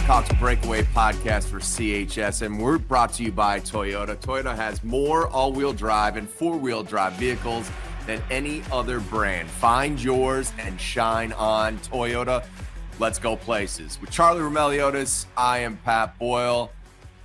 Blackhawks Breakaway Podcast for CHS, and we're brought to you by Toyota. Toyota has more all-wheel drive and four-wheel drive vehicles than any other brand. Find yours and shine on. Toyota. Let's go places. With Charlie Roumeliotis, I am Pat Boyle.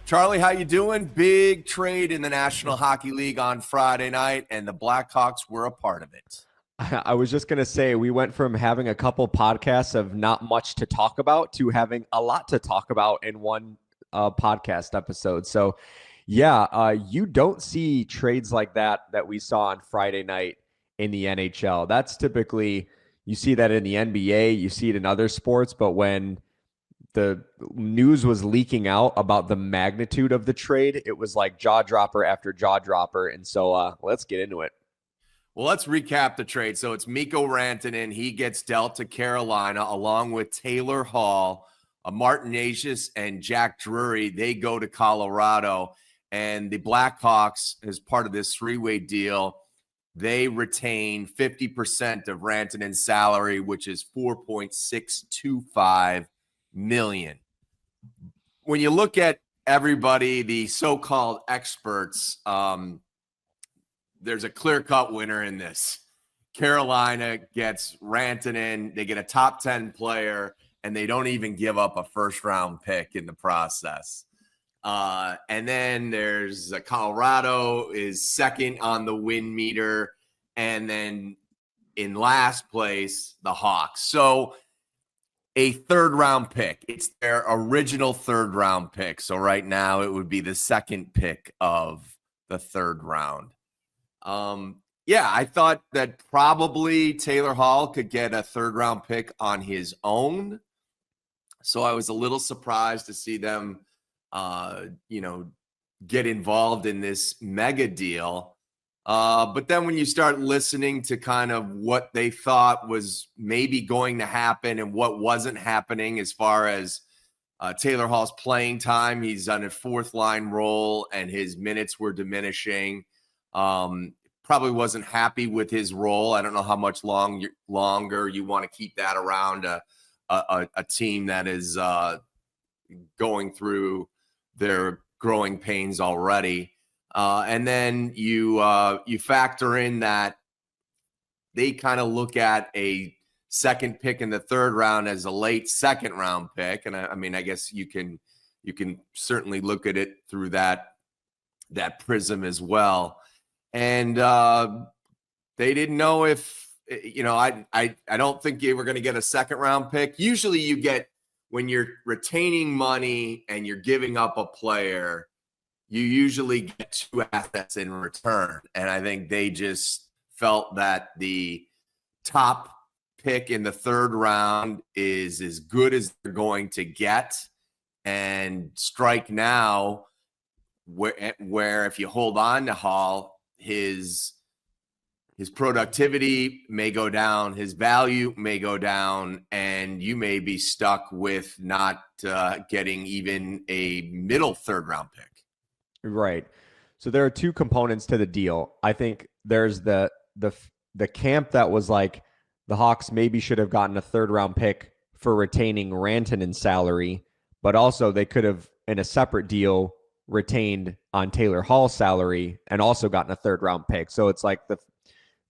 Charlie, how you doing? Big trade in the National Hockey League on Friday night, and the Blackhawks were a part of it. I was just going to say, we went from having a couple podcasts of not much to talk about to having a lot to talk about in one podcast episode. So, yeah, you don't see trades like that we saw on Friday night in the NHL. That's typically, you see that in the NBA, you see it in other sports, but when the news was leaking out about the magnitude of the trade, it was like jaw dropper after jaw dropper. And so let's get into it. Well, let's recap the trade. So it's Mikko Rantanen. He gets dealt to Carolina along with Taylor Hall, Martin Necas, and Jack Drury. They go to Colorado. And the Blackhawks, as part of this three-way deal, they retain 50% of Rantanen's salary, which is $4.625 million. When you look at everybody, the so-called experts, there's a clear-cut winner in this. Carolina gets Rantanen. They get a top 10 player, and they don't even give up a first-round pick in the process. And then there's Colorado is second on the win meter, and then in last place, the Hawks. So a third-round pick. It's their original third-round pick. So right now it would be the second pick of the third round. Yeah, I thought that probably Taylor Hall could get a third-round pick on his own. So I was a little surprised to see them, get involved in this mega deal. But then when you start listening to kind of what they thought was maybe going to happen and what wasn't happening as far as Taylor Hall's playing time, he's on a fourth-line role and his minutes were diminishing. Probably wasn't happy with his role. I don't know how much longer you want to keep that around a team that is going through their growing pains already. And then you factor in that they kind of look at a second pick in the third round as a late second round pick. And I guess you can certainly look at it through that prism as well. And they didn't know if, I don't think you were going to get a second round pick. Usually you get, when you're retaining money and you're giving up a player, you usually get two assets in return. And I think they just felt that the top pick in the third round is as good as they're going to get. And strike now, where if you hold on to Hall, his productivity may go down, his value may go down, and you may be stuck with not getting even a middle third round pick. Right. So there are two components to the deal. I think there's the camp that was like the Hawks maybe should have gotten a third round pick for retaining Rantanen's salary, but also they could have, in a separate deal, retained on Taylor Hall's salary and also gotten a third round pick. So it's like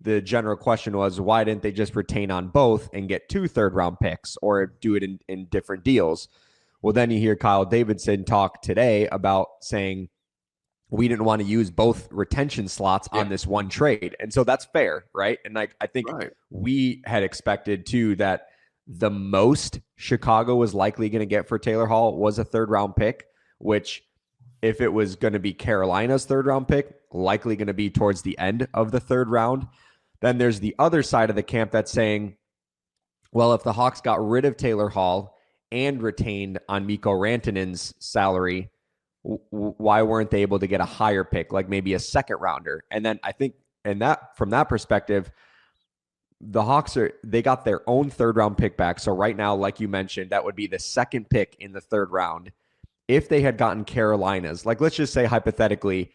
the general question was, why didn't they just retain on both and get two third round picks or do it in different deals? Well, then you hear Kyle Davidson talk today about saying we didn't want to use both retention slots on this one trade. And so that's fair, right? And I think we had expected too that the most Chicago was likely going to get for Taylor Hall was a third round pick, which if it was going to be Carolina's third round pick, likely going to be towards the end of the third round. Then there's the other side of the camp that's saying, well, if the Hawks got rid of Taylor Hall and retained on Mikko Rantanen's salary, why weren't they able to get a higher pick, like maybe a second rounder? And then I think, from that perspective, the Hawks they got their own third round pick back. So right now, like you mentioned, that would be the second pick in the third round. If they had gotten Carolina's, like let's just say hypothetically,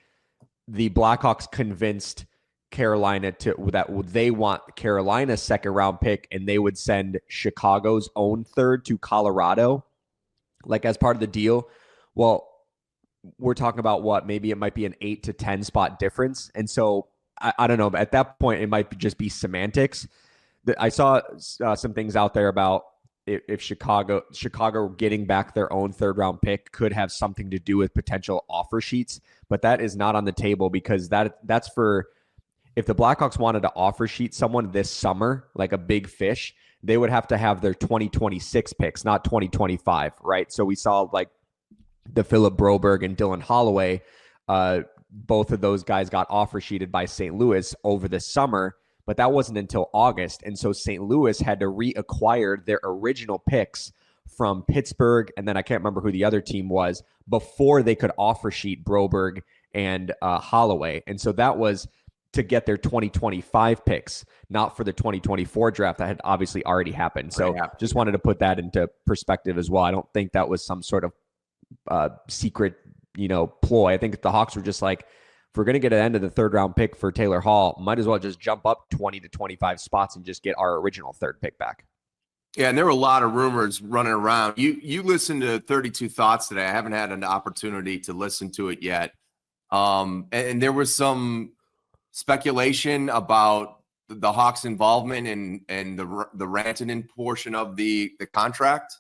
the Blackhawks convinced Carolina that they want Carolina's second round pick and they would send Chicago's own third to Colorado, like as part of the deal. Well, we're talking about what, maybe it might be an 8 to 10 spot difference. And so I don't know, but at that point, it might just be semantics. I saw some things out there about if Chicago getting back their own third round pick could have something to do with potential offer sheets, but that is not on the table because that's for if the Blackhawks wanted to offer sheet someone this summer, like a big fish, they would have to have their 2026 picks, not 2025, right? So we saw like the Philip Broberg and Dylan Holloway, both of those guys got offer sheeted by St. Louis over the summer, but that wasn't until August. And so St. Louis had to reacquire their original picks from Pittsburgh, and then I can't remember who the other team was, before they could offer sheet Broberg and Holloway. And so that was to get their 2025 picks, not for the 2024 draft that had obviously already happened. So just wanted to put that into perspective as well. I don't think that was some sort of secret, ploy. I think the Hawks were just like, if we're going to get an end of the third round pick for Taylor Hall, might as well just jump up 20 to 25 spots and just get our original third pick back. Yeah, and there were a lot of rumors running around. You listened to 32 Thoughts today. I haven't had an opportunity to listen to it yet. And there was some speculation about the Hawks' involvement and the Rantanen portion of the contract.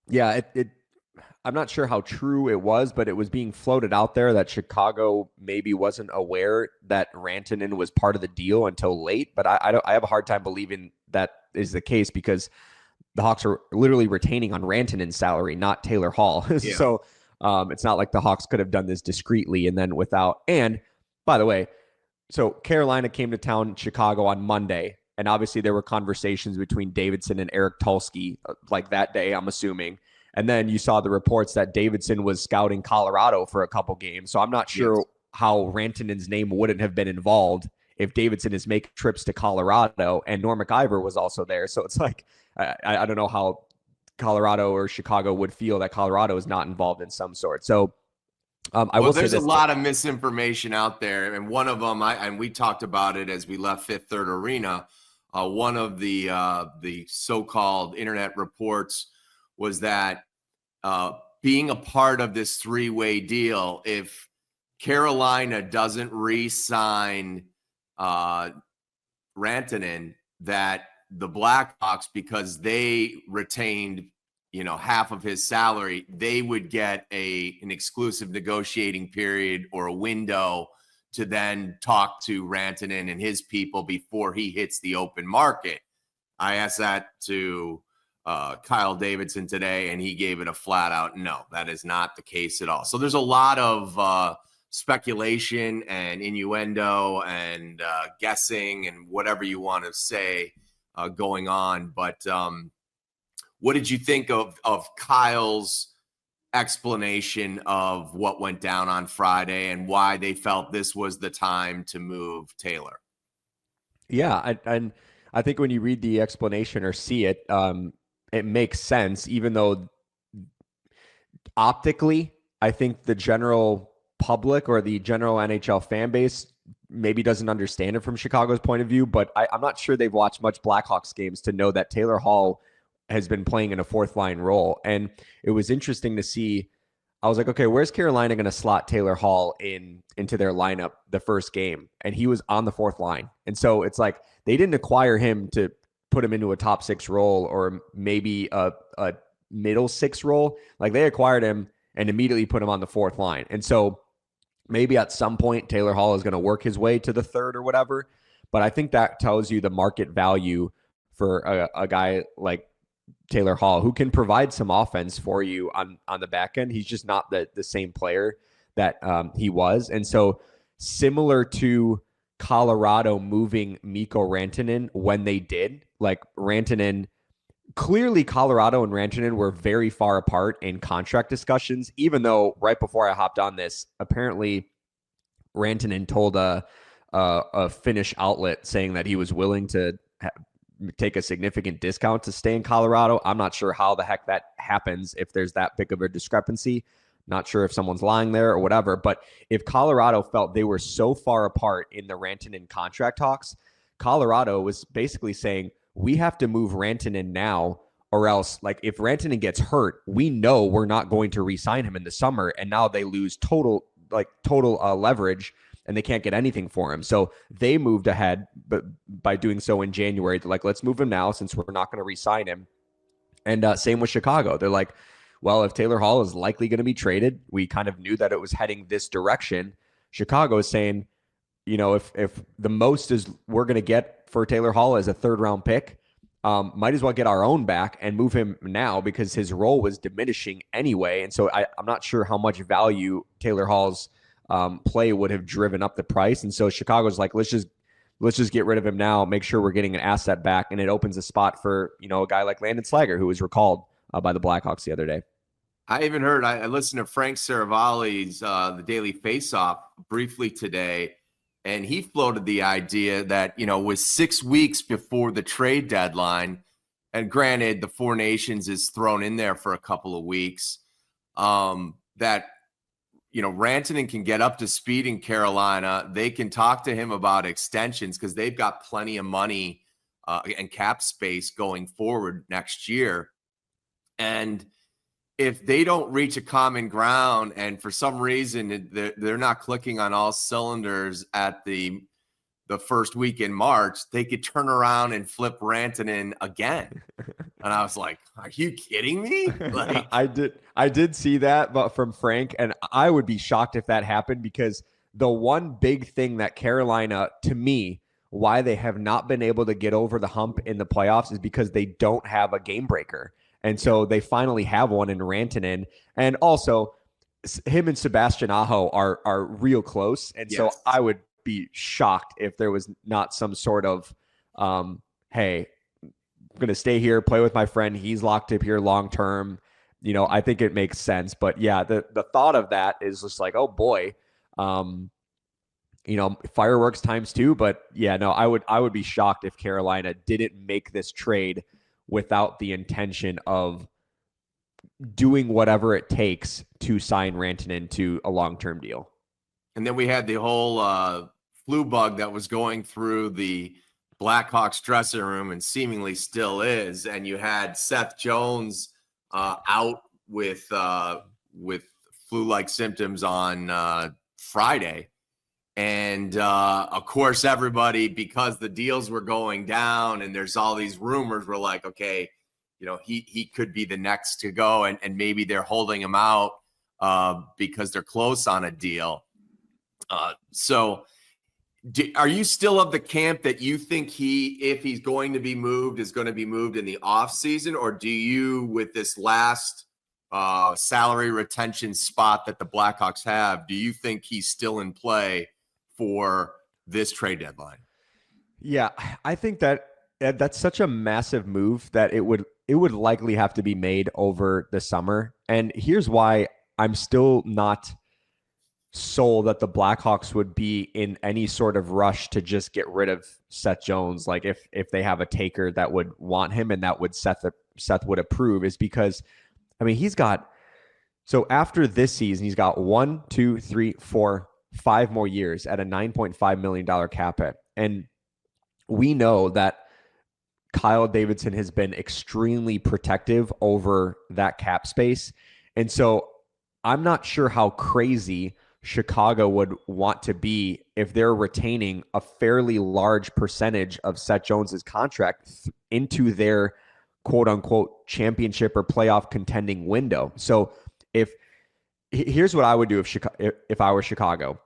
Yeah, I'm not sure how true it was, but it was being floated out there that Chicago maybe wasn't aware that Rantanen was part of the deal until late. But I have a hard time believing that is the case because the Hawks are literally retaining on Rantanen's salary, not Taylor Hall. Yeah. So it's not like the Hawks could have done this discreetly and then without. And by the way, so Carolina came to town, Chicago on Monday. And obviously there were conversations between Davidson and Eric Tulsky like that day, I'm assuming. And then you saw the reports that Davidson was scouting Colorado for a couple games. So I'm not sure how Rantanen's name wouldn't have been involved if Davidson is making trips to Colorado and Norm McIver was also there. So it's like, I don't know how Colorado or Chicago would feel that Colorado is not involved in some sort. So I will say there's a lot of misinformation out there. And one of them, and we talked about it as we left Fifth Third Arena. One of the so-called internet reports was that being a part of this three-way deal, if Carolina doesn't re-sign Rantanen, that the Blackhawks, because they retained half of his salary, they would get an exclusive negotiating period or a window to then talk to Rantanen and his people before he hits the open market. I asked that to Kyle Davidson today, and he gave it a flat out no. That is not the case at all. So there's a lot of speculation and innuendo and guessing and whatever you want to say going on. But what did you think of Kyle's explanation of what went down on Friday and why they felt this was the time to move Taylor? Yeah, and I think when you read the explanation or see it, it makes sense, even though optically, I think the general public or the general NHL fan base maybe doesn't understand it from Chicago's point of view, but I'm not sure they've watched much Blackhawks games to know that Taylor Hall has been playing in a fourth line role. And it was interesting to see. I was like, okay, where's Carolina going to slot Taylor Hall into their lineup the first game? And he was on the fourth line. And so it's like they didn't acquire him to put him into a top six role or maybe a middle six role. Like they acquired him and immediately put him on the fourth line. And so maybe at some point Taylor Hall is going to work his way to the third or whatever. But I think that tells you the market value for a guy like Taylor Hall, who can provide some offense for you on the back end. He's just not the same player that he was. And so similar to Colorado moving Mikko Rantanen when they did, like Rantanen, clearly Colorado and Rantanen were very far apart in contract discussions, even though right before I hopped on this, apparently Rantanen told a Finnish outlet saying that he was willing to take a significant discount to stay in Colorado. I'm not sure how the heck that happens if there's that big of a discrepancy. Not sure if someone's lying there or whatever. But if Colorado felt they were so far apart in the Rantanen contract talks, Colorado was basically saying, we have to move Rantanen now or else like if Rantanen gets hurt, we know we're not going to re-sign him in the summer. And now they lose total leverage and they can't get anything for him. So they moved ahead, but by doing so in January, they're like, let's move him now since we're not going to re-sign him. And same with Chicago. They're like, well, if Taylor Hall is likely going to be traded, we kind of knew that it was heading this direction. Chicago is saying, you know, if the most is we're going to get for Taylor Hall as a 3rd round pick, might as well get our own back and move him now because his role was diminishing anyway. And so I'm not sure how much value Taylor Hall's play would have driven up the price. And so Chicago's like, let's just get rid of him now, make sure we're getting an asset back. And it opens a spot for, you know, a guy like Landon Slager, who was recalled by the Blackhawks the other day. I even heard, I listened to Frank Saravalli's The Daily Faceoff briefly today, and he floated the idea that, you know, with 6 weeks before the trade deadline, and granted the Four Nations is thrown in there for a couple of weeks, that, you know, Rantanen can get up to speed in Carolina. They can talk to him about extensions because they've got plenty of money and cap space going forward next year. And if they don't reach a common ground and for some reason they're not clicking on all cylinders at the first week in March, they could turn around and flip Rantanen again. And I was like, are you kidding me? Like, I did see that, but from Frank, and I would be shocked if that happened because the one big thing that Carolina, to me, why they have not been able to get over the hump in the playoffs is because they don't have a game breaker. And so they finally have one in Rantanen. And also, him and Sebastian Aho are real close. And so I would be shocked if there was not some sort of, hey, I'm going to stay here, play with my friend. He's locked up here long term. You know, I think it makes sense. But yeah, the thought of that is just like, oh boy, you know, fireworks ×2. But yeah, no, I would be shocked if Carolina didn't make this trade without the intention of doing whatever it takes to sign Rantanen to a long-term deal. And then we had the whole flu bug that was going through the Blackhawks dressing room and seemingly still is. And you had Seth Jones out with flu-like symptoms on Friday. And of course, everybody, because the deals were going down and there's all these rumors, we're like, okay, you know, he could be the next to go. And maybe they're holding him out because they're close on a deal. So are you still of the camp that you think if he's going to be moved, is going to be moved in the off season? Or do you, with this last salary retention spot that the Blackhawks have, do you think he's still in play for this trade deadline? Yeah, I think that's such a massive move that it would likely have to be made over the summer. And here's why I'm still not sold that the Blackhawks would be in any sort of rush to just get rid of Seth Jones. Like if they have a taker that would want him and that would Seth would approve, is because, I mean, so after this season, he's got 1, 2, 3, 4, 5 more years at a $9.5 million cap hit. And we know that Kyle Davidson has been extremely protective over that cap space. And so I'm not sure how crazy Chicago would want to be if they're retaining a fairly large percentage of Seth Jones's contract into their quote unquote championship or playoff contending window. So here's what I would do if I were Chicago.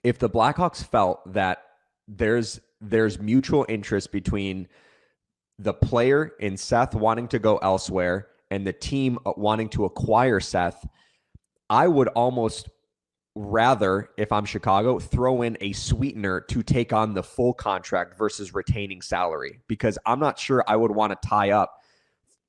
If the Blackhawks felt that there's mutual interest between the player in Seth wanting to go elsewhere and the team wanting to acquire Seth, I would almost rather, if I'm Chicago, throw in a sweetener to take on the full contract versus retaining salary, because I'm not sure I would want to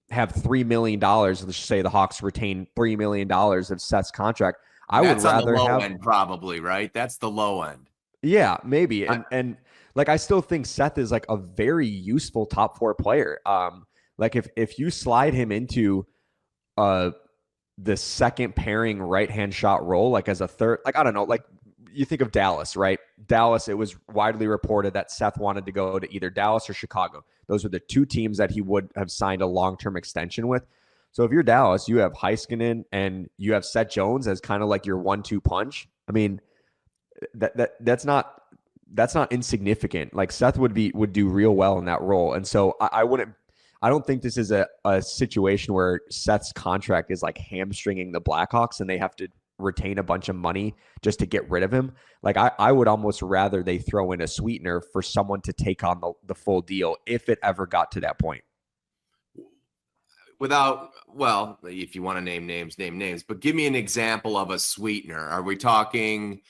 have $3 million. Let's just say the Hawks retain $3 million of Seth's contract. That's would rather on the low end, probably, right? That's the low end. Yeah, maybe. And like, I still think Seth is like a very useful top 4 player. Like if you slide him into the second pairing right-hand shot role, like as a third, like, I don't know, like you think of Dallas, right? Dallas, it was widely reported that Seth wanted to go to either Dallas or Chicago. Those are the two teams that he would have signed a long-term extension with. So if you're Dallas, you have Heiskanen and you have Seth Jones as kind of like your 1-2 punch. I mean, that's not insignificant. Like Seth would do real well in that role. And so I don't think this is a situation where Seth's contract is like hamstringing the Blackhawks and they have to retain a bunch of money just to get rid of him. Like I would almost rather they throw in a sweetener for someone to take on the full deal if it ever got to that point. Well, if you want to name names, but give me an example of a sweetener. Are we talking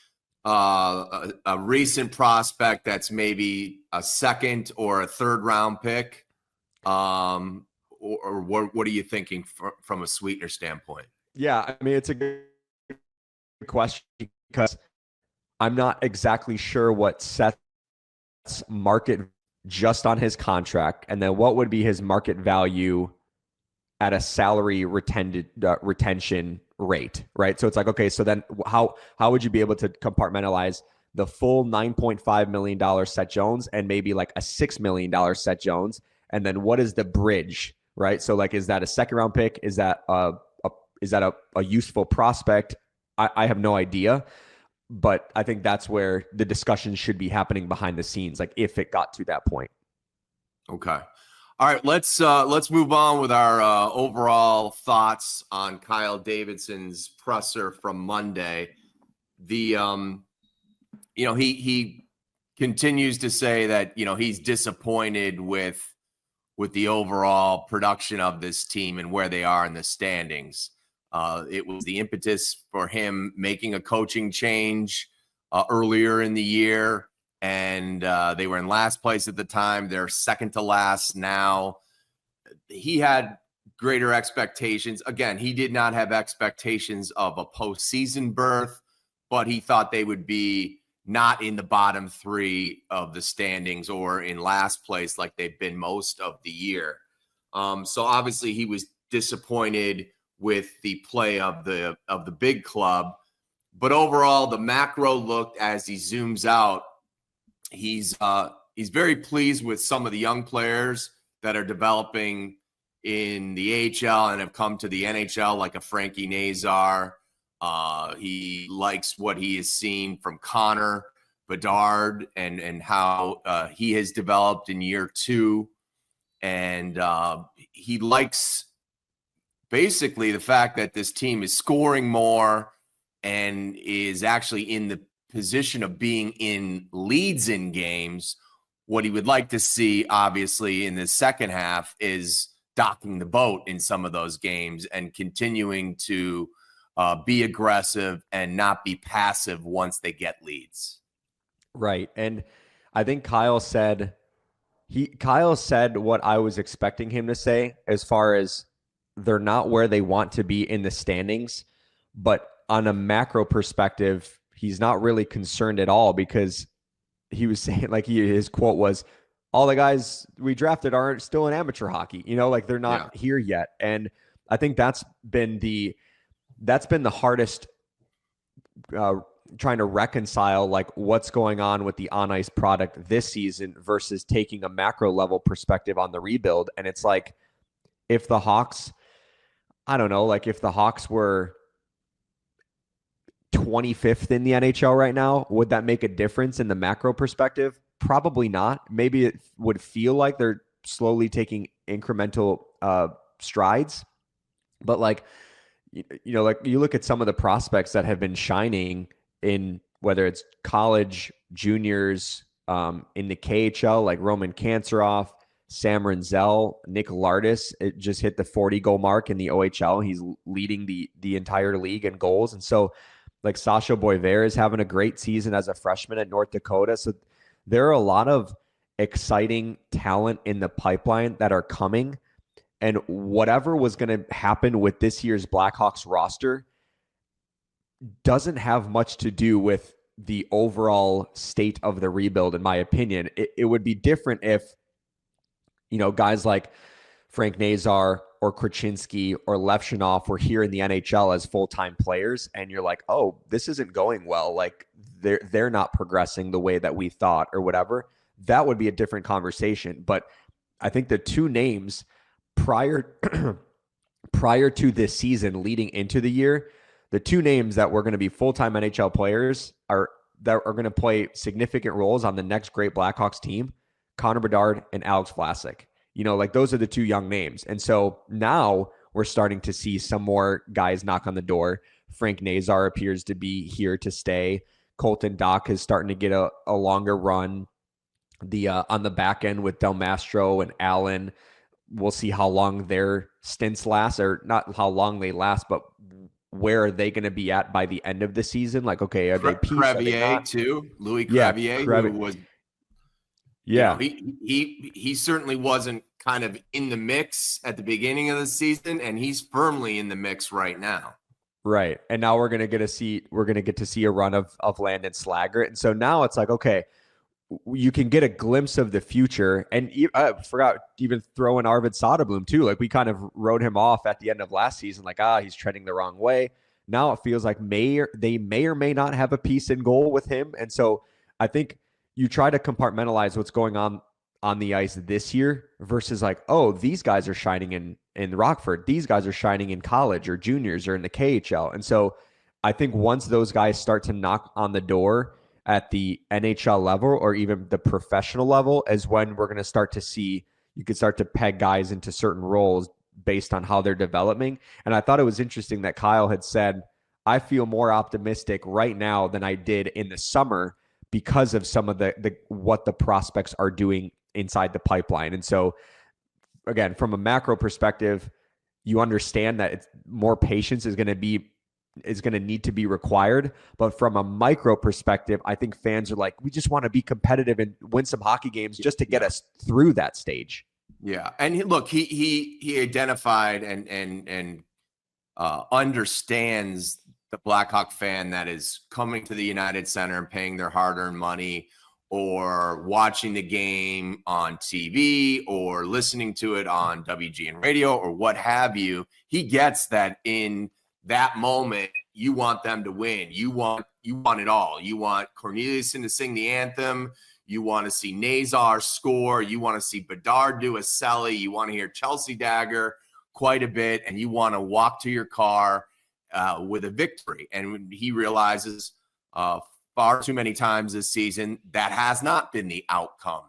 a recent prospect that's maybe a second or a third round pick? Or what are you thinking from a sweetener standpoint? Yeah, I mean, it's a good question because I'm not exactly sure what Seth's market just on his contract, and then what would be his market value at a salary retention rate, right? So it's like, okay, so then how would you be able to compartmentalize the full $9.5 million Seth Jones and maybe like a $6 million Seth Jones? And then what is the bridge, right? So like, is that a second round pick? Is that a useful prospect? I have no idea, but I think that's where the discussion should be happening behind the scenes, like if it got to that point. Okay. All right, let's move on with our overall thoughts on Kyle Davidson's presser from Monday. He continues to say that, he's disappointed with the overall production of this team and where they are in the standings. It was the impetus for him making a coaching change earlier in the year. And they were in last place at the time. They're second to last now. He had greater expectations. Again, he did not have expectations of a postseason berth, but he thought they would be not in the bottom three of the standings or in last place like they've been most of the year. So obviously he was disappointed with the play of the big club. But overall, the macro look as he zooms out, he's very pleased with some of the young players that are developing in the AHL and have come to the NHL, like a Frankie Nazar. He likes what he has seen from Connor Bedard and how he has developed in year two. And he likes basically the fact that this team is scoring more and is actually in the position of being in leads in games. What he would like to see, obviously, in the second half is docking the boat in some of those games and continuing to be aggressive and not be passive once they get leads. Right. And I think Kyle said what I was expecting him to say, as far as they're not where they want to be in the standings, but on a macro perspective, he's not really concerned at all, because he was saying, like, his quote was, all the guys we drafted aren't still in amateur hockey, like they're not here yet. And I think that's been the hardest, trying to reconcile like what's going on with the on ice product this season versus taking a macro level perspective on the rebuild. And it's like, if the Hawks, I don't know, like if the Hawks were 25th in the NHL right now, would that make a difference in the macro perspective? Probably not. Maybe it would feel like they're slowly taking incremental strides, but like, like you look at some of the prospects that have been shining in, whether it's college, juniors, in the KHL, like Roman Kanserov, Sam Renzel, Nick Lardis, it just hit the 40-goal mark in the OHL. He's leading the entire league in goals. And so like Sasha Boisvert is having a great season as a freshman at North Dakota. So there are a lot of exciting talent in the pipeline that are coming. And whatever was going to happen with this year's Blackhawks roster doesn't have much to do with the overall state of the rebuild, in my opinion. It would be different if, guys like Frank Nazar Krasinski or Levshunov were here in the NHL as full-time players, and you're like, oh, this isn't going well. Like they're not progressing the way that we thought or whatever, that would be a different conversation. But I think the two names prior to this season leading into the year, the two names that were going to be full-time NHL players that are going to play significant roles on the next great Blackhawks team, Connor Bedard and Alex Vlasic. Like those are the two young names. And so now we're starting to see some more guys knock on the door. Frank Nazar appears to be here to stay. Colton Dach is starting to get a longer run. On the back end with Del Mastro and Allen, we'll see how long their stints last, or not how long they last, but where are they going to be at by the end of the season? Like, okay, are they peace? Crevier too, Louis Crevier, who was, he certainly wasn't kind of in the mix at the beginning of the season, and he's firmly in the mix right now. Right, and now we're going to get to see a run of Landon Slaggert, and so now it's like, okay, you can get a glimpse of the future. And I forgot to even throw in Arvid Soderblom too. Like we kind of wrote him off at the end of last season, like, he's trending the wrong way. Now it feels like they may or may not have a piece in goal with him. And so I think you try to compartmentalize what's going on the ice this year versus like, oh, these guys are shining in Rockford. These guys are shining in college or juniors or in the KHL. And so I think once those guys start to knock on the door at the NHL level or even the professional level is when we're going to start to see, you could start to peg guys into certain roles based on how they're developing. And I thought it was interesting that Kyle had said, I feel more optimistic right now than I did in the summer because of some of the what the prospects are doing inside the pipeline. And so again, from a macro perspective, you understand that more patience is going to need to be required. But from a micro perspective, I think fans are like, we just want to be competitive and win some hockey games just to get us through that stage. Yeah. And look, he identified and understands the Blackhawk fan that is coming to the United Center and paying their hard-earned money or watching the game on TV or listening to it on WGN radio or what have you. He gets that in that moment, you want them to win. You want it all. You want Corneliuson to sing the anthem. You want to see Nazar score. You want to see Bedard do a celly. You want to hear Chelsea Dagger quite a bit, and you want to walk to your car with a victory. And he realizes far too many times this season that has not been the outcome.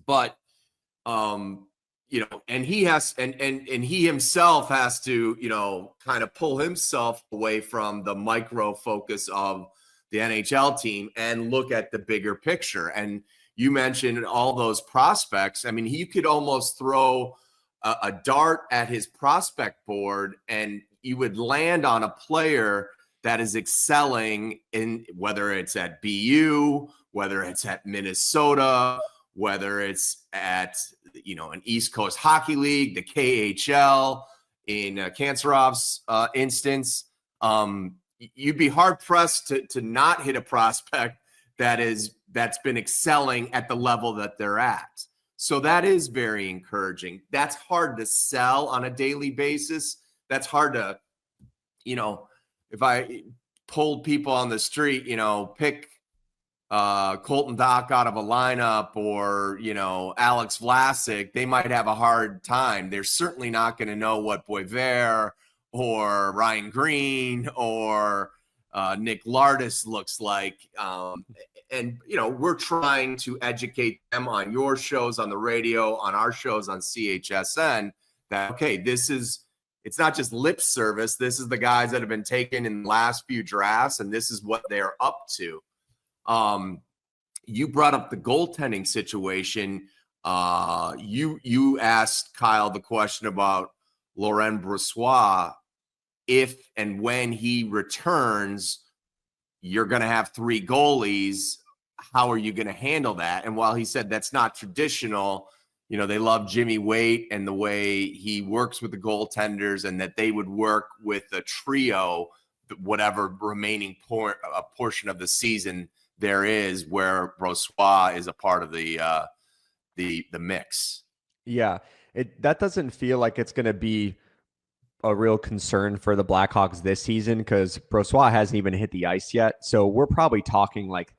But and he has, and he himself has to, kind of pull himself away from the micro focus of the NHL team and look at the bigger picture. And you mentioned all those prospects. I mean, he could almost throw a dart at his prospect board and you would land on a player that is excelling in, whether it's at BU, whether it's at Minnesota, whether it's at, an East Coast Hockey League, the KHL, in Kancerov's instance, you'd be hard pressed to not hit a prospect that's been excelling at the level that they're at. So that is very encouraging. That's hard to sell on a daily basis. That's hard to, if I pulled people on the street, pick Colton Dach out of a lineup or, Alex Vlasic, they might have a hard time. They're certainly not going to know what Boisvert or Ryan Green or Nick Lardis looks like. And we're trying to educate them on your shows, on the radio, on our shows on CHSN that, okay, it's not just lip service. This is the guys that have been taken in the last few drafts, and this is what they're up to. You brought up the goaltending situation. You asked Kyle the question about Laurent Brossoit. If and when he returns, you're going to have three goalies. How are you going to handle that? And while he said that's not traditional, they love Jimmy Waite and the way he works with the goaltenders and that they would work with a trio, whatever remaining portion of the season there is where Brossoit is a part of the mix. Yeah. that doesn't feel like it's going to be a real concern for the Blackhawks this season because Brossoit hasn't even hit the ice yet. So we're probably talking like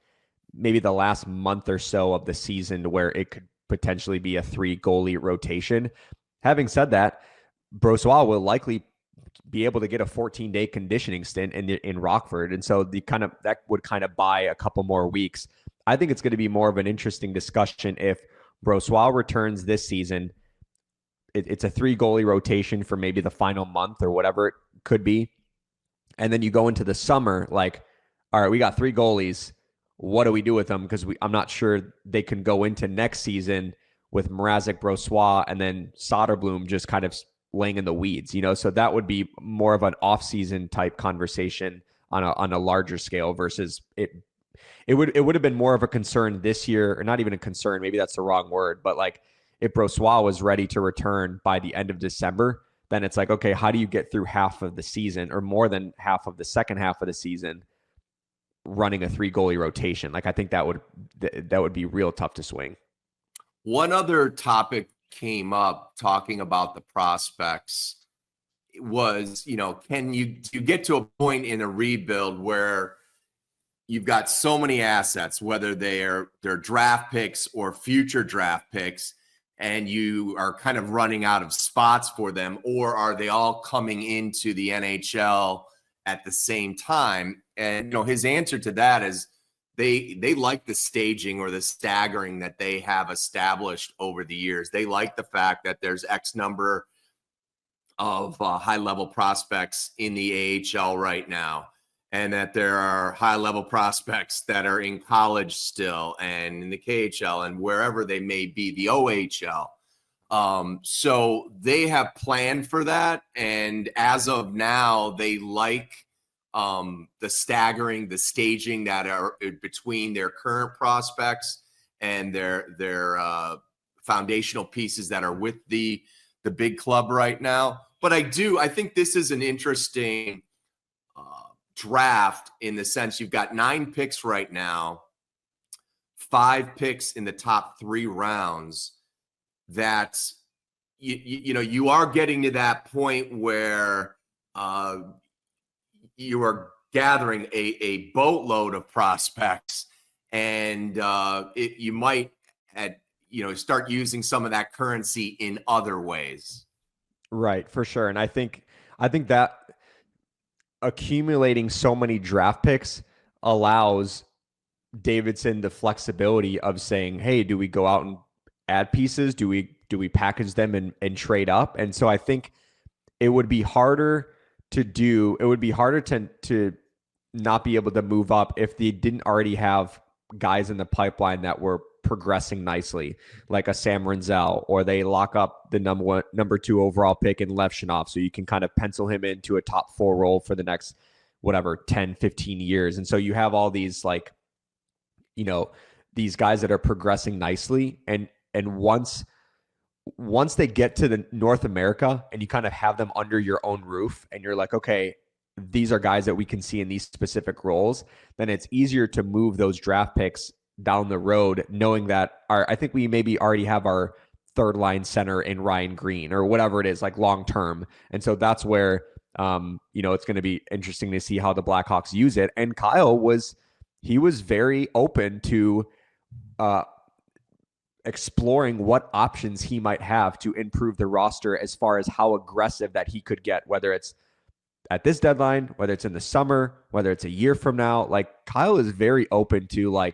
maybe the last month or so of the season where it could potentially be a 3 goalie rotation. Having said that, Brossoit will likely be able to get a 14-day conditioning stint in Rockford. And so that would kind of buy a couple more weeks. I think it's going to be more of an interesting discussion if Brossoit returns this season. It's a 3 goalie rotation for maybe the final month or whatever it could be. And then you go into the summer, like, all right, we got 3 goalies. What do we do with them? Because I'm not sure they can go into next season with Mrazek, Brossoit, and then Soderblom just kind of laying in the weeds, So that would be more of an off-season type conversation on a larger scale versus it. It would have been more of a concern this year, or not even a concern. Maybe that's the wrong word, but like if Brossoit was ready to return by the end of December, then it's like, okay, how do you get through half of the season or more than half of the second half of the season running a 3 goalie rotation? Like, I think that would be real tough to swing. One other topic came up talking about the prospects was, can you get to a point in a rebuild where you've got so many assets, whether they're draft picks or future draft picks, and you are kind of running out of spots for them, or are they all coming into the NHL at the same time? And, his answer to that is they like the staging or the staggering that they have established over the years. They like the fact that there's X number of high-level prospects in the AHL right now, and that there are high-level prospects that are in college still and in the KHL and wherever they may be, the OHL. So they have planned for that. And as of now, they like the staggering, the staging that are between their current prospects and their foundational pieces that are with the big club right now. But I think this is an interesting draft in the sense you've got 9 picks right now, 5 picks in the top 3 rounds, that you are getting to that point where you are gathering a boatload of prospects, and you might start using some of that currency in other ways. Right, for sure. And I think that accumulating so many draft picks allows Davidson the flexibility of saying, hey, do we go out and add pieces? Do we package them and trade up? And so I think it would be harder to not be able to move up if they didn't already have guys in the pipeline that were progressing nicely, like a Sam Renzel, or they lock up the number 2 overall pick in Levshinov, so you can kind of pencil him into a top 4 role for the next 10, 15 years. And so you have all these these guys that are progressing nicely, and once they get to the North America and you kind of have them under your own roof and you're like, okay, these are guys that we can see in these specific roles, then it's easier to move those draft picks down the road, knowing that I think we maybe already have our 3rd line center in Ryan Green or whatever it is, like long term. And so that's where it's going to be interesting to see how the Blackhawks use it. And Kyle was very open to exploring what options he might have to improve the roster as far as how aggressive that he could get, whether it's at this deadline, whether it's in the summer, whether it's a year from now. Like, Kyle is very open to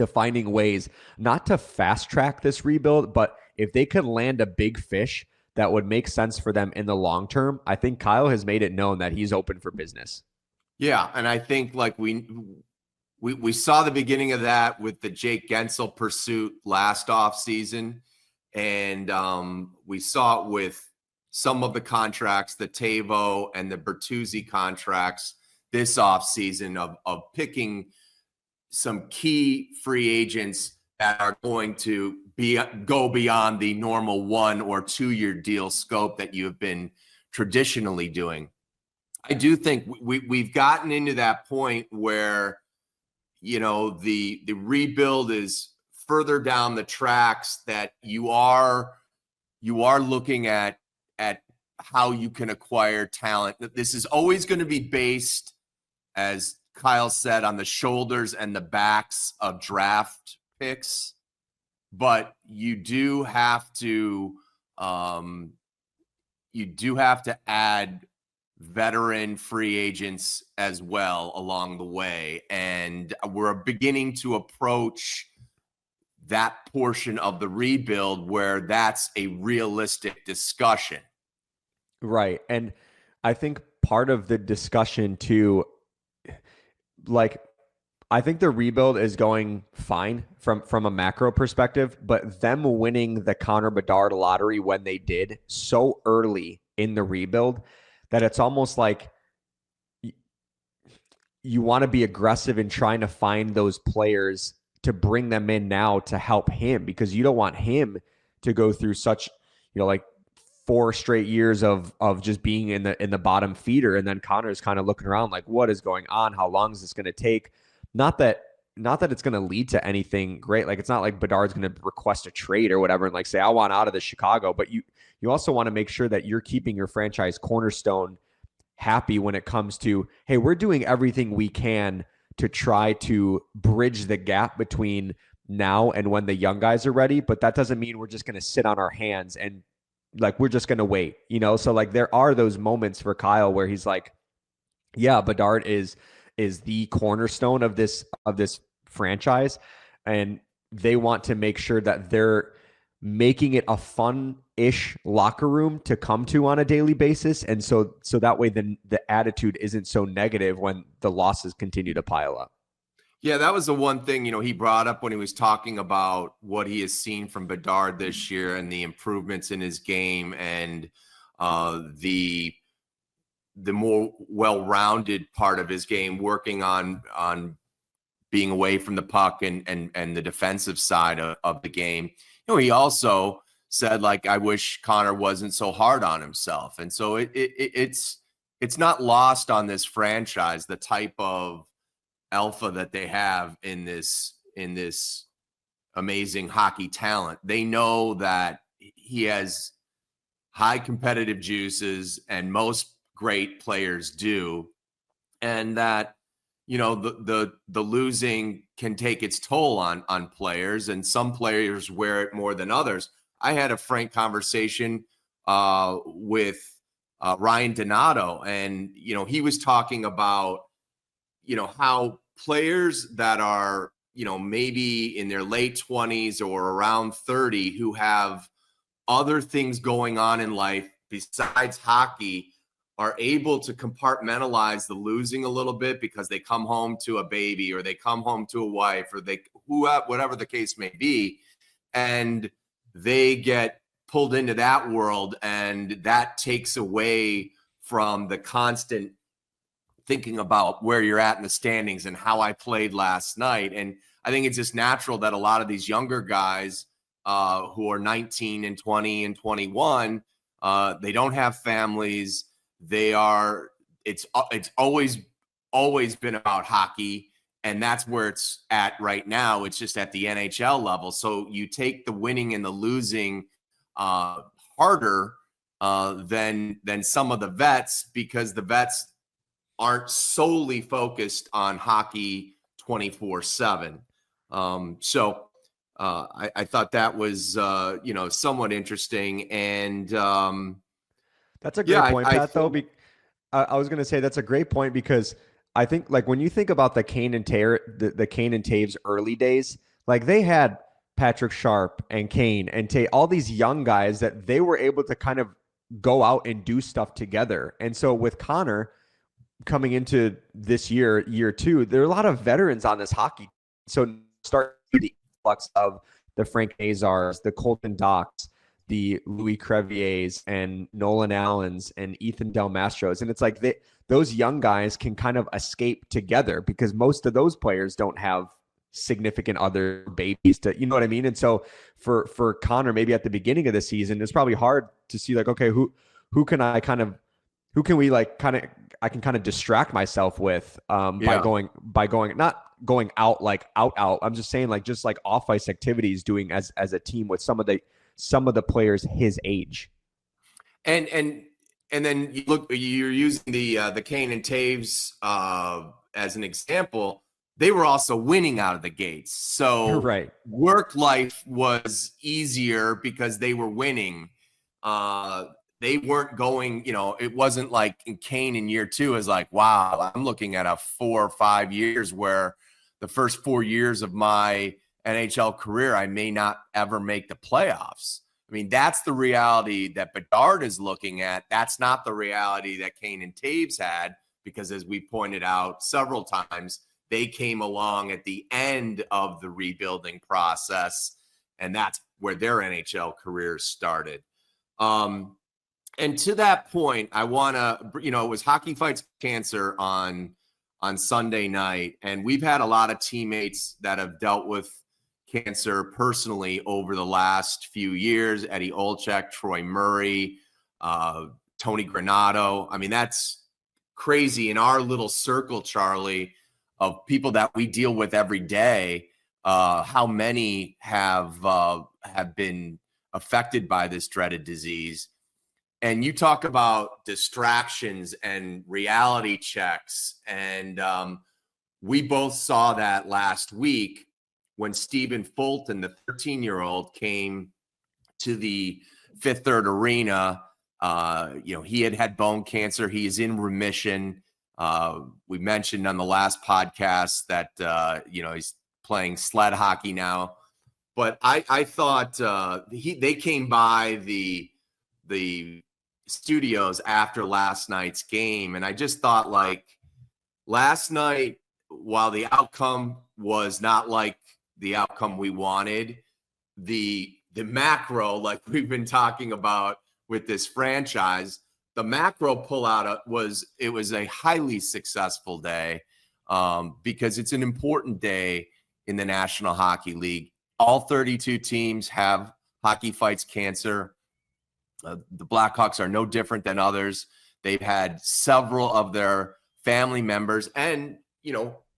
finding ways not to fast track this rebuild, but if they could land a big fish that would make sense for them in the long term, I think Kyle has made it known that he's open for business. Yeah, and I think like we saw the beginning of that with the Jake Gensel pursuit last offseason, and we saw it with some of the contracts, the Tavo and the Bertuzzi contracts this offseason of picking some key free agents that are going to go beyond the normal 1 or 2 year deal scope that you have been traditionally doing. I do think we've gotten into that point where, the rebuild is further down the tracks, that you are you are looking at how you can acquire talent. This is always going to be based, as Kyle said, on the shoulders and the backs of draft picks, but you do have to add veteran free agents as well along the way, and we're beginning to approach that portion of the rebuild where that's a realistic discussion. Right. And I think part of the discussion too, like, I think the rebuild is going fine from a macro perspective, but them winning the Connor Bedard lottery when they did so early in the rebuild that it's almost like you want to be aggressive in trying to find those players to bring them in now to help him, because you don't want him to go through such, like 4 straight years of just being in the bottom feeder. And then Connor's kind of looking around like, what is going on? How long is this going to take? Not that it's going to lead to anything great. Like, it's not like Bedard's going to request a trade or whatever and like say, I want out of the Chicago, but you also want to make sure that you're keeping your franchise cornerstone happy when it comes to, hey, we're doing everything we can to try to bridge the gap between now and when the young guys are ready. But that doesn't mean we're just going to sit on our hands and like, we're just going to wait, So like, there are those moments for Kyle where he's like, yeah, Bedard is the cornerstone of this franchise. And they want to make sure that they're making it a fun-ish locker room to come to on a daily basis. And so that way the attitude isn't so negative when the losses continue to pile up. Yeah, that was the one thing, he brought up when he was talking about what he has seen from Bedard this year and the improvements in his game and the more well-rounded part of his game, working on being away from the puck and the defensive side of the game. He also said, like, I wish Connor wasn't so hard on himself. And so it's not lost on this franchise, the type of alpha that they have in this amazing hockey talent. They know that he has high competitive juices, and most great players do. And that, the losing can take its toll on players, and some players wear it more than others. I had a frank conversation with Ryan Donato, and he was talking about how players that are maybe in their late 20s or around 30 who have other things going on in life besides hockey are able to compartmentalize the losing a little bit because they come home to a baby or they come home to a wife or whatever the case may be, and they get pulled into that world, and that takes away from the constant thinking about where you're at in the standings and how I played last night. And I think it's just natural that a lot of these younger guys who are 19 and 20 and 21, they don't have families. It's always been about hockey, and that's where it's at right now. It's just at the NHL level. So you take the winning and the losing harder than some of the vets, because the vets aren't solely focused on hockey 24/7. So I thought that was somewhat interesting. And that's a great point, Pat. I was going to say that's a great point, because I think, like, when you think about the Kane and Taves early days, like, they had Patrick Sharp and Kane and Tate, all these young guys that they were able to kind of go out and do stuff together. And so with Connor coming into this year 2, there are a lot of veterans on this hockey. So start the influx of the Frank Nazars, the Colton Docks, the Louis Creviers and Nolan Allens and Ethan Del Mastros. And it's like those young guys can kind of escape together, because most of those players don't have significant other babies to, you know what I mean? And so for Connor, maybe at the beginning of the season, it's probably hard to see, like, okay, who can I kind of distract myself with by going, not going out, like out. I'm just saying, like, just like off ice activities, doing as a team with some of the some of the players his age. And then you're using the Kane and Taves as an example. They were also winning out of the gates. So right. Work life was easier because they were winning. They weren't going, it wasn't like in Kane in year 2 is like, wow, I'm looking at a 4 or 5 years where the first 4 years of my NHL career, I may not ever make the playoffs. I mean, that's the reality that Bedard is looking at. That's not the reality that Kane and Taves had, because as we pointed out several times, they came along at the end of the rebuilding process, and that's where their NHL careers started. And to that point, I want to, it was Hockey Fights Cancer on Sunday night, and we've had a lot of teammates that have dealt with cancer personally over the last few years. Eddie Olczyk, Troy Murray, Tony Granato. I mean, that's crazy in our little circle, Charlie, of people that we deal with every day. How many have been affected by this dreaded disease? And you talk about distractions and reality checks. And we both saw that last week when Stephen Fulton, the 13-year-old, came to the Fifth Third Arena. He had bone cancer. He is in remission. We mentioned on the last podcast that, he's playing sled hockey now. But I thought they came by the studios after last night's game, and I just thought, like, last night, while the outcome was not like the outcome we wanted, the macro, like we've been talking about with this franchise, the macro pullout was a highly successful day, because it's an important day in the National Hockey League. All 32 teams have Hockey Fights Cancer. The Blackhawks are no different than others. They've had several of their family members and,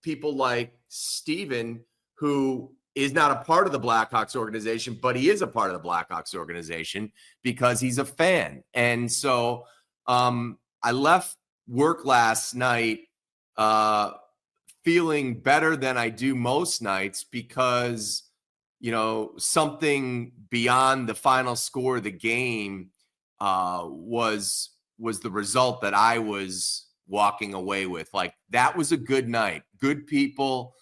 people like Steven, who is not a part of the Blackhawks organization, but he is a part of the Blackhawks organization because he's a fan. And so I left work last night feeling better than I do most nights because, something beyond the final score of the game was the result that I was walking away with. Like, that was a good night. Good people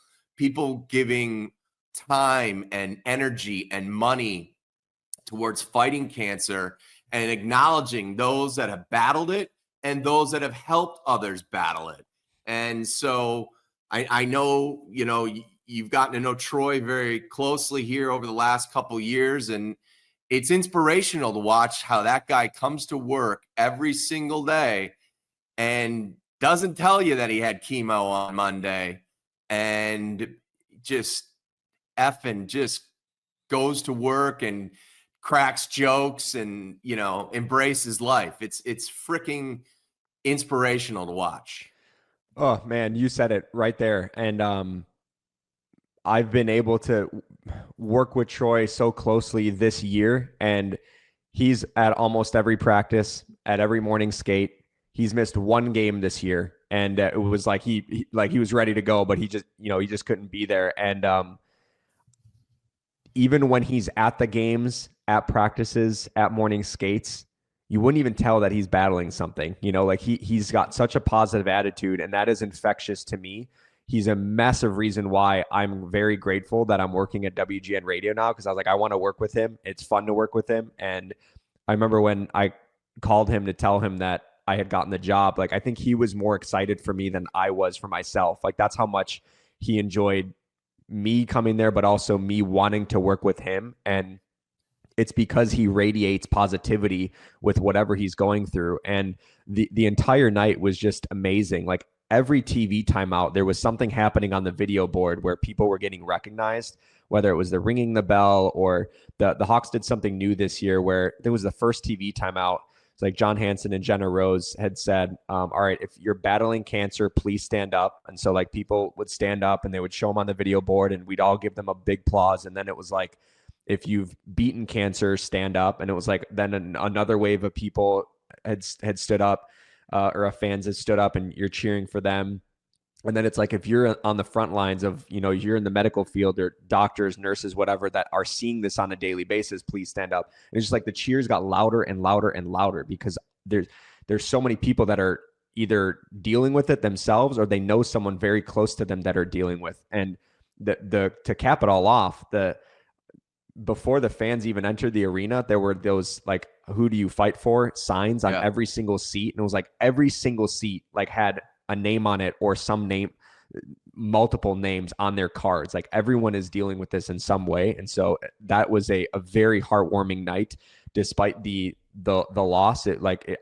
giving time and energy and money towards fighting cancer and acknowledging those that have battled it and those that have helped others battle it. And so I know, you've gotten to know Troy very closely here over the last couple of years, and it's inspirational to watch how that guy comes to work every single day and doesn't tell you that he had chemo on Monday and just goes to work and cracks jokes and, embraces life. It's freaking inspirational to watch. Oh man, you said it right there. And I've been able to work with Troy so closely this year, and he's at almost every practice, at every morning skate. He's missed one game this year, and it was like he was ready to go, but he just couldn't be there. And even when he's at the games, at practices, at morning skates, you wouldn't even tell that he's battling something. He's got such a positive attitude, and that is infectious to me. He's a massive reason why I'm very grateful that I'm working at WGN Radio now, because I was like, I want to work with him. It's fun to work with him. And I remember when I called him to tell him that I had gotten the job, like, I think he was more excited for me than I was for myself. Like, that's how much he enjoyed me coming there, but also me wanting to work with him. And it's because he radiates positivity with whatever he's going through. And the entire night was just amazing. Like, every TV timeout, there was something happening on the video board where people were getting recognized, whether it was the ringing the bell or the Hawks did something new this year where there was the first TV timeout. It's like John Hansen and Jenna Rose had said, all right, if you're battling cancer, please stand up. And so, like, people would stand up and they would show them on the video board and we'd all give them a big applause. And then it was like, if you've beaten cancer, stand up. And it was like, then another wave of people had stood up, or fans had stood up, and you're cheering for them. And then it's like, if you're on the front lines of, you're in the medical field, or doctors, nurses, whatever, that are seeing this on a daily basis, please stand up. And it's just like the cheers got louder and louder and louder, because there's so many people that are either dealing with it themselves, or they know someone very close to them that are dealing with. And to cap it all off, before the fans even entered the arena, there were those like, who do you fight for signs on every single seat. And it was like every single seat like had a name on it, or some name, multiple names on their cards. Like everyone is dealing with this in some way. And so that was a very heartwarming night, despite the loss.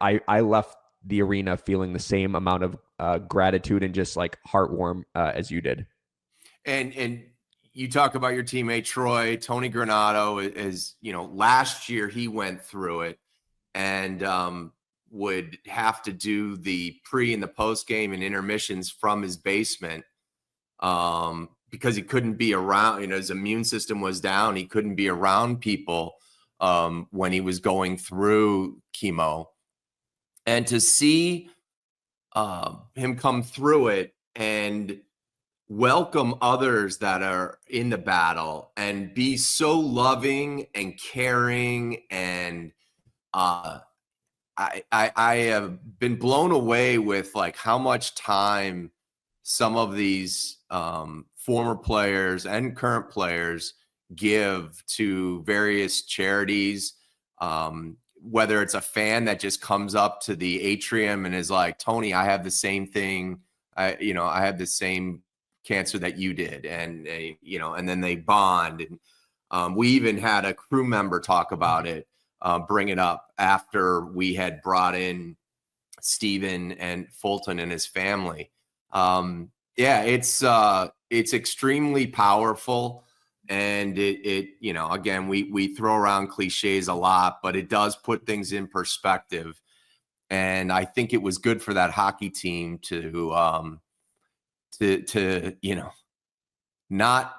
I left the arena feeling the same amount of gratitude and just like heartwarm as you did. And you talk about your teammate Troy, Tony Granato, is, last year he went through it and would have to do the pre and the post game and intermissions from his basement because he couldn't be around, his immune system was down. He couldn't be around people when he was going through chemo. And to see him come through it and welcome others that are in the battle and be so loving and caring, and I have been blown away with like how much time some of these former players and current players give to various charities, whether it's a fan that just comes up to the atrium and is like, Tony, I have the same thing. I had the same cancer that you did. And then they bond. And we even had a crew member talk about it, bring it up after we had brought in Steven and Fulton and his family. It's extremely powerful. And it again, we throw around cliches a lot, but it does put things in perspective. And I think it was good for that hockey team to not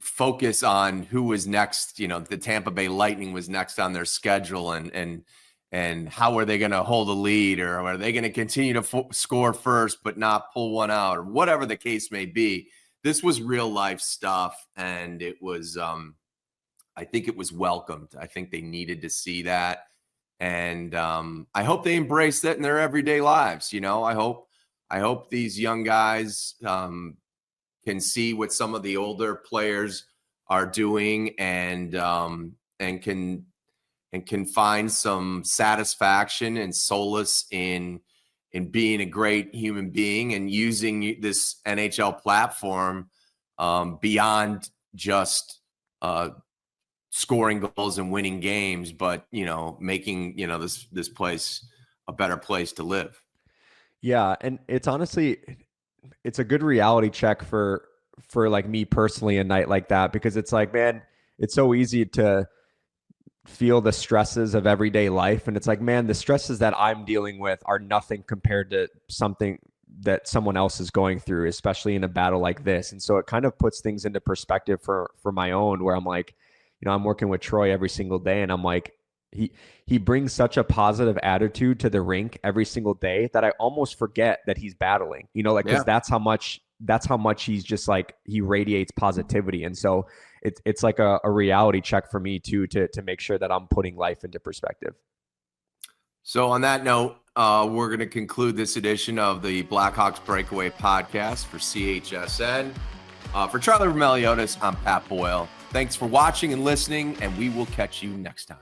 focus on who was next. The Tampa Bay Lightning was next on their schedule, and how are they going to hold a lead, or are they going to continue to score first but not pull one out, or whatever the case may be. This was real life stuff, and it was I think it was welcomed. I think they needed to see that, and I hope they embrace that in their everyday lives. I hope these young guys can see what some of the older players are doing, and can find some satisfaction and solace in being a great human being and using this NHL platform beyond just scoring goals and winning games, but making this place a better place to live. Yeah, and it's honestly, it's a good reality check for like me personally a night like that, because it's like, man, it's so easy to feel the stresses of everyday life, and it's like, man, the stresses that I'm dealing with are nothing compared to something that someone else is going through, especially in a battle like this. And so it kind of puts things into perspective for my own, where I'm like, I'm working with Troy every single day, and I'm like, he brings such a positive attitude to the rink every single day that I almost forget that he's battling, because that's how much he's just like, he radiates positivity. And so it's like a reality check for me too, to make sure that I'm putting life into perspective. So on that note, we're going to conclude this edition of the Blackhawks Breakaway Podcast for CHSN. For Charlie Roumeliotis, I'm Pat Boyle. Thanks for watching and listening, and we will catch you next time.